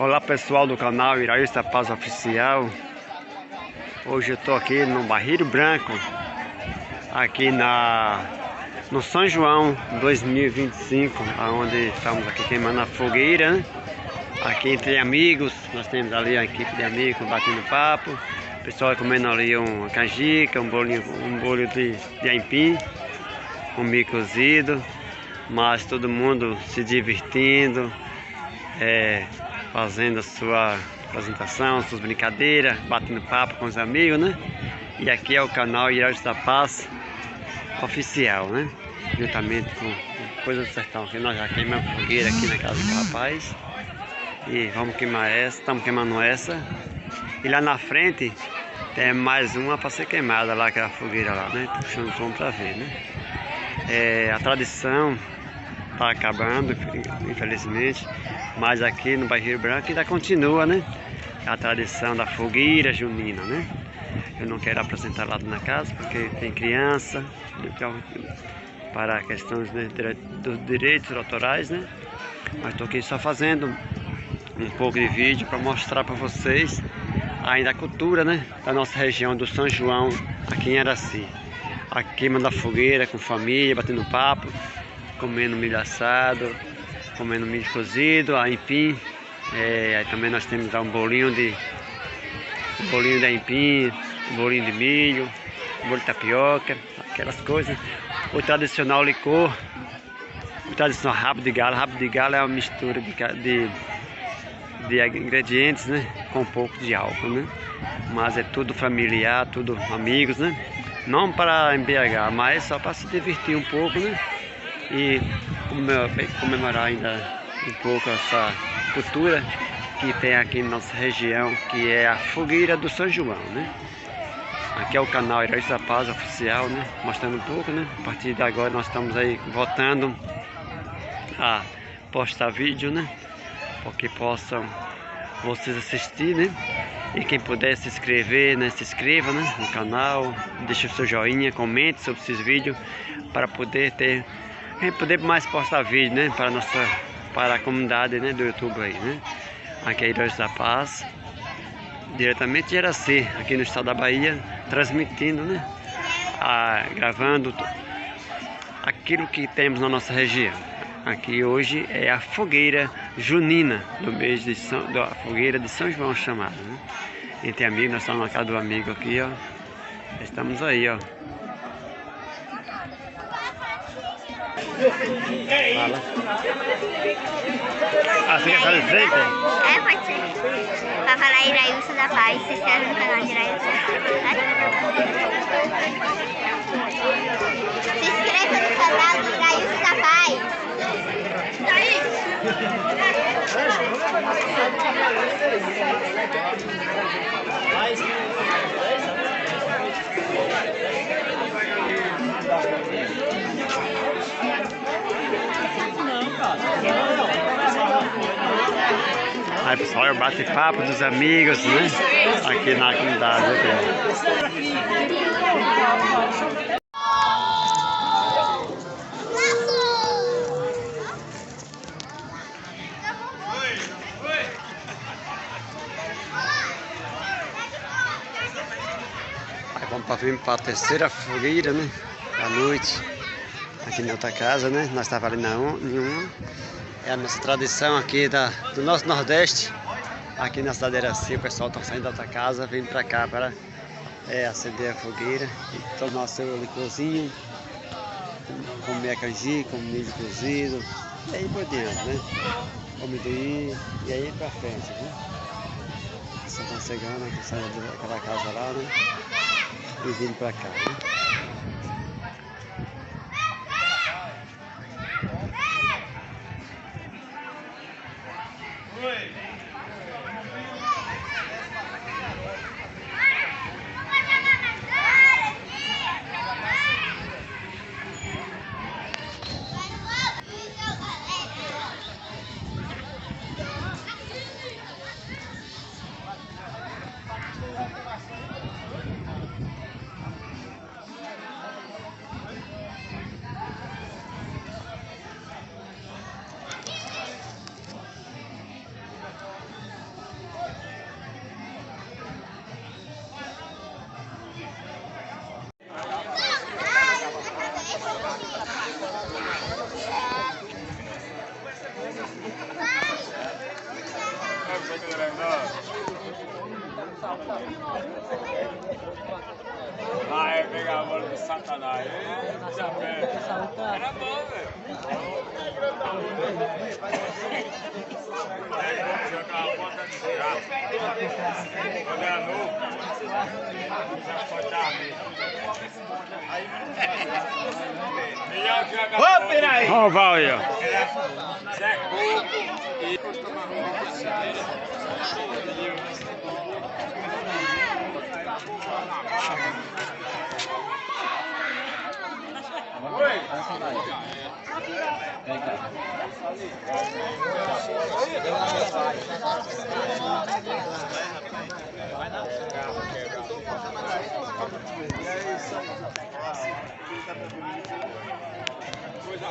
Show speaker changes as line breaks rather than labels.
Olá pessoal do canal Iraísta Paz Oficial. Hoje eu tô aqui no Barreiro Branco, aqui no São João 2025, onde estamos aqui queimando a fogueira, né? Aqui entre amigos, nós temos ali a equipe de amigos batendo papo, o pessoal comendo ali uma canjica, um bolho de aipim, um milho cozido, mas todo mundo se divertindo, fazendo a sua apresentação, suas brincadeiras, batendo papo com os amigos, né? E aqui é o canal Iraísta Paz Oficial, né? Juntamente com Coisa do Sertão, que nós já queimamos fogueira aqui na casa do rapaz. E vamos queimar essa, estamos queimando essa. E lá na frente tem mais uma para ser queimada lá, aquela fogueira lá, né? Tô puxando o som para ver, né? A tradição está acabando, infelizmente, mas aqui no Barreiro Branco ainda continua, né? A tradição da fogueira junina, né? Eu não quero apresentar lá na casa porque tem criança, para questões dos direitos autorais, né? Mas estou aqui só fazendo um pouco de vídeo para mostrar para vocês ainda a cultura, né? Da nossa região do São João, aqui em Araci. A queima da fogueira com família, batendo papo, comendo milho assado, comendo milho cozido, aipim. Aí também nós temos um bolinho de aipim, um bolinho de milho, um bolinho de tapioca, aquelas coisas. O tradicional licor, o tradicional rabo de galo. Rabo de galo é uma mistura de ingredientes, né? Com um pouco de álcool, né? Mas é tudo familiar, tudo amigos, né? Não para embriagar, mas só para se divertir um pouco, né? E comemorar ainda um pouco essa cultura que tem aqui na nossa região, que é a fogueira do São João, né? Aqui é o canal Iraísta Paz Oficial, né? Mostrando um pouco, né? A partir de agora nós estamos aí voltando a postar vídeo, né? Para que possam vocês assistir, né? E quem puder se inscrever, né? Se inscreva, né? No canal, deixe o seu joinha, comente sobre esses vídeos para poder mais postar vídeo, né? Para a comunidade, né? Do YouTube aí, né? Aqui é Iraísta Paz, diretamente de Araci, aqui no estado da Bahia, transmitindo, né? Gravando aquilo que temos na nossa região. Aqui hoje é a fogueira junina do mês da fogueira de São João chamada, né? Entre amigos, nós estamos na casa do amigo aqui, ó. Estamos aí, ó. Fala. Você quer fazer de frente?
Pode ser. Pra falar Iraísta da Paz, se inscreve no canal de Iraísta da Paz. Se inscreva no canal de Iraísta da Paz.
Aí pessoal, eu bate papo dos amigos, né? Aqui na comunidade. Aí vamos para a terceira fogueira, né? À noite, aqui na outra casa, né? Nós estávamos ali em uma. É a nossa tradição aqui do nosso Nordeste. Aqui na cidade de Araci, o pessoal está saindo da outra casa, vindo para cá para acender a fogueira e tomar o seu licorzinho, comer a canjica, comer milho cozido, e aí por diante, né? Amendoim e aí para frente, né? Vocês estão chegando, estão saindo daquela casa lá, né? E vindo para cá, né?
Ah, é pegar a bola do Satanás. Era bom, velho. Jogar a bola de girar. Quando era novo, já pode dar mesmo. Ô, peraí!
Olha o Val aí, ó.
Zé Couto e... Oi! Coisa